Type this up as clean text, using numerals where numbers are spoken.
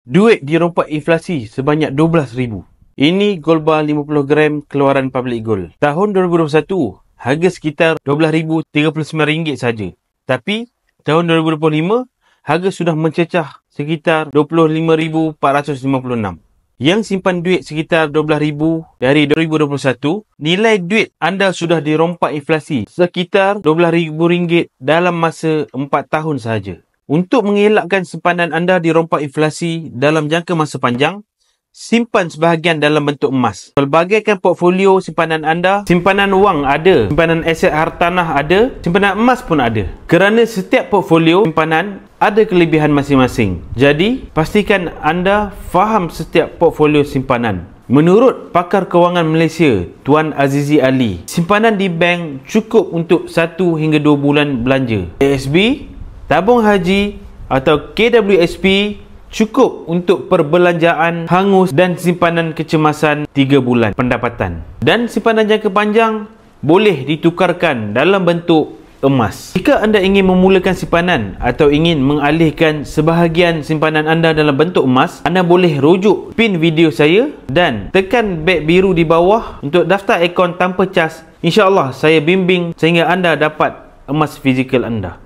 Duit dirompak inflasi sebanyak 12,000. Ini gold bar 50 gram keluaran Public Gold. Tahun 2021, harga sekitar RM12,039 saja. Tapi, tahun 2025, harga sudah mencecah sekitar RM25,456. Yang simpan duit sekitar RM12,000 dari 2021, nilai duit anda sudah dirompak inflasi sekitar RM12,000 dalam masa 4 tahun sahaja. Untuk mengelakkan simpanan anda dirompak inflasi dalam jangka masa panjang, simpan sebahagian dalam bentuk emas. Pelbagaikan portfolio simpanan anda, simpanan wang ada, simpanan aset hartanah ada, simpanan emas pun ada. Kerana setiap portfolio simpanan ada kelebihan masing-masing. Jadi, pastikan anda faham setiap portfolio simpanan. Menurut pakar kewangan Malaysia, Tuan Azizi Ali, simpanan di bank cukup untuk 1 hingga 2 bulan belanja. ASB, tabung haji atau KWSP cukup untuk perbelanjaan hangus dan simpanan kecemasan 3 bulan pendapatan. Dan simpanan jangka panjang boleh ditukarkan dalam bentuk emas. Jika anda ingin memulakan simpanan atau ingin mengalihkan sebahagian simpanan anda dalam bentuk emas, anda boleh rujuk pin video saya dan tekan beg biru di bawah untuk daftar akaun tanpa cas. InsyaAllah saya bimbing sehingga anda dapat emas fizikal anda.